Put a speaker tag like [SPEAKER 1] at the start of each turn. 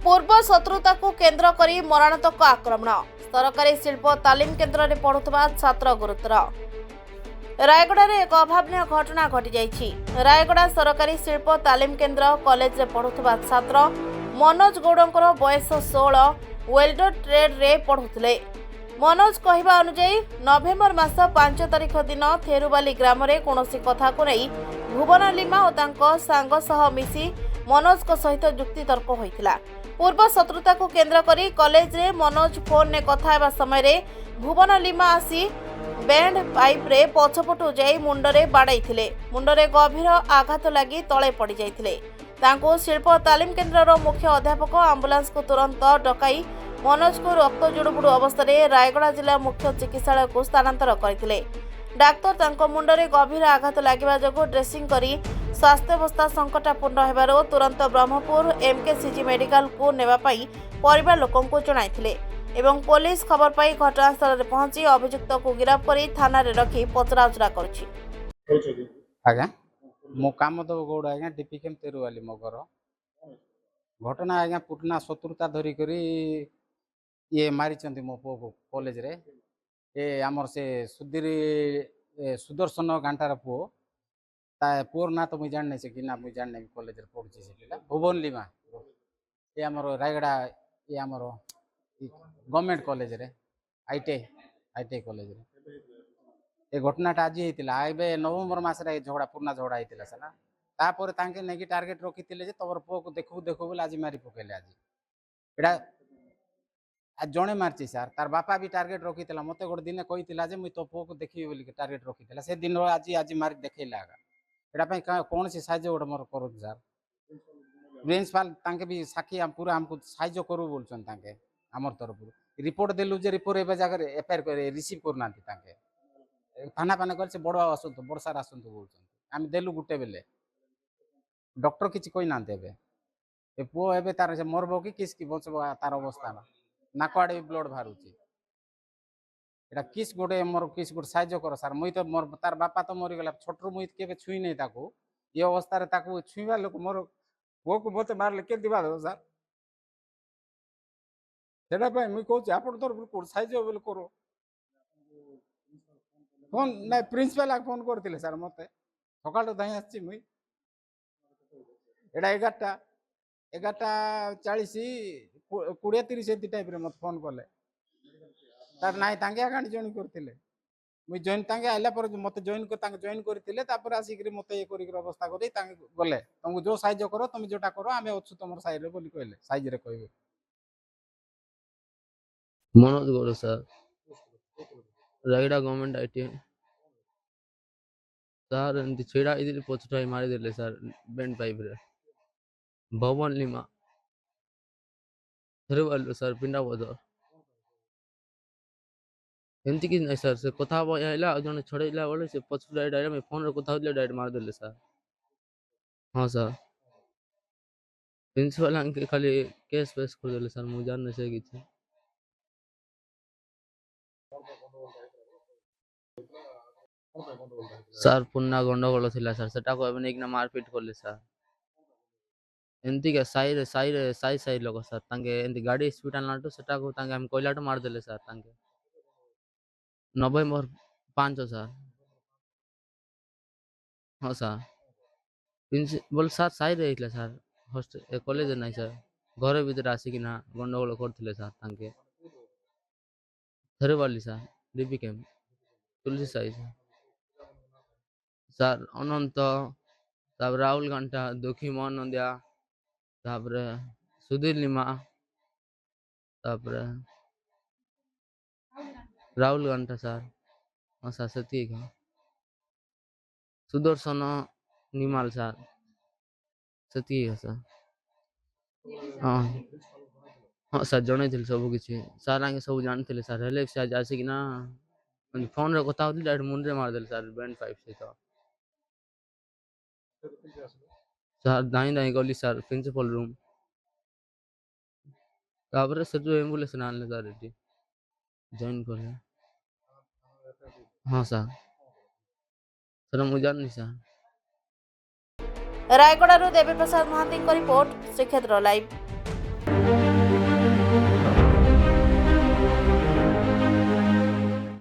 [SPEAKER 1] पूर्व शत्रुता को केन्द्र करी मरणातक आक्रमण सरकारी शिल्प तालीम केन्द्र में पढ़ुवा छात्र गुरुतर। रायगड़ा रे एक अभावन घटना घटी जाइछि। रायगड़ा सरकारी शिल्प तालीम केन्द्र कॉलेज रे पढ़ुवा छात्र मनोज गौड़ंकर बयस 16 वेल्डर ट्रेड रे पढ़ुथिले। मनोज कहवा अनुसार नवेम्बर मास 5 तारिख दिन थेरुबाली ग्राम रे कोनोसी कथा को नहीं भुवन लिमा और तांको सांग सह मिसी मनोज को सहित जुक्ति तर्क होइतिला। पूर्व शत्रुता को केन्द्र करी कॉलेज रे मनोज फोन ने कथा हेबा समय रे भुवन लिमा आसी बैंड पाइप रे पछपटू जाई मुंडरे बाड़ाइथिले। मुंडरे गभीर आघात लगी तळे पड़ी जाइथिले। तांको शिल्प तालीम केन्द्र मुख्य अध्यापक आंबुलांस को तुरंत डकाई मनोज को रक्त जुड़ुबुड़ू अवस्था रायगड़ा जिला मुख्य चिकित्सालय को स्थानांतर करथिले। डाक्तर तांको मुंडरे गभीर आघात लागिबा जगो ड्रेसिंग करी स्वास्थ्यावस्था संकटापूर्ण हेबारो तुरंत ब्रह्मपुर एमकेसीजी मेडिकल को नेबा पई परिवार लोकों को जणाइथिले एवं पुलिस खबर पाई घटनास्थल रे पहुंची अभियुक्त को गिरफ्त करी थाना रे रखी पचराउचरा करछि।
[SPEAKER 2] आज्ञा मो कामदेव गौड़ आज्ञा डीपी केम तेरुवाली मो घर घटना आज्ञा पुटना शत्रुता धरी करी ये मारी मो पो को कॉलेज रे ए आमर से सुदर्शन घंटार पु पुअर ना तो मुझे जान से कि ना मुझे जान कॉलेज रे पढ़ुछि से भुवन लिमा ये आमर रायगड़ा ये आमर गवर्नमेंट कॉलेज रे आईटीआई कॉलेज रे ए घटनाटा आज होता ए नवेम्बर मसरे झगड़ा पुराना झगड़ा होता सर तापर तांके नेकी टार्गेट रखी जे तोर पुओ को देखू देखू बोले आज मारी पकेले आज एटा आज जड़े मार्ची सार तार बापा भी टार्गेट रखी मत गोटे दिन कही मुझे तो पुओ को देखी बोल टार्गेट रखी से दिन आज आज मारी देखला एटा कौन सी साइज गोटे मोर कर सार प्रिंसिपाल तांके भी साक्षी पूरा आमको साइज करू बोलछन तांके आमर तरफ रिपोर्ट देलु जे रिपोर्ट ए जगह एफआईआर करे रिसीव करना तांके थाना पाना कर बड़ आसतु बड़ सार आसतु बोलछन आम देलु गुटे बेले डॉक्टर किछि कोई ना देबे ए पुओ एबे तार से मरबो कि किस की बचबो तार अवस्था नाक आड़े ब्लड बाहरुची एटा किस गोटे मोर किस गोटे साहाय्य कर सार मुई तो मोर तार बापा तो मरी गला छोटरू मुई केबे छुई नै ताको ये अवस्था रे ताको छुईबा लोक मोर पुओ को मते मारले के दिबा दो सार सेटा पे मुई कहूची आपण तरफ को साहाय्य बोल करो फोन ना प्रिंसिपल फोन करथिले सार मते सकाळ दाई आछि मुई एटा 11:40 20:30 एति टाइप रे मत फोन कले तार नाई तांगे आगाणी जॉइन करथिले मुई जॉइन तांगे आइला पर मते जॉइन को तांगे जॉइन करथिले तापर आसी करी मते ए करी अवस्था करी तांगे गले तुमको जो साहाय्य करो तुम जोटा करो आमे अछु तमर साइड रे बोली कहले साइज रे कहबे
[SPEAKER 3] Manoj Gaur sir Rayagada government ITI sir एमती छेड़ा इधर पछुटाई मारी देले सर बैंड पाइप रे भवन लिमा थेरुबाली सर पिंडा बदर एमती कि नहीं सर से कथा आइला जने छड़ेला बोले से पछुटाई डायरेक्ट में फोन रे कथा होले डायरेक्ट मार देले सर। हां सर प्रिंसिपल अंके खाली केस पेश कर देले सर मु जान से कि सर पुन्ना गंडगोल थिला सर सेटा को एबे एकना मारपीट करले सर एमती के साई लोग सर तांगे एमती गाड़ी स्पीड आनलाटो सेटा को तांगे हम कोइलाटो मार देले सर तांगे नवेम्बर 5 सर। हां सर प्रिंसिपल सर साई रहितला सर हॉस्टल कॉलेज नहीं सर घर भीतर आसी कि ना गंडगोल करथिले सर तांगे थेरुबाली sir DP camp Tulsi Sai sir Anant तब राहुल घंटा दुखी मोहन नंदिया तापरे सुधीर लिमा तापरे राहुल घंटा सर हाँ सर सती सुदर्शन निमाल सर सती है सर। हाँ हाँ सर जन सब किसी सर आगे सब जानते सर हेल्ले से आज आसिक ना फोन रे कथा होती डायरेक्ट मुंडे मार देले सर बैंड पाइप से तो सर दाई दाई गली सर प्रिंसिपल रूम तापर से जो एम्बुलेंस आनले सर एटी जॉइन करले। हाँ सर मुझे जान सर।
[SPEAKER 1] रायगड़ा देवी प्रसाद महांती रिपोर्ट श्रीक्षेत्र लाइव।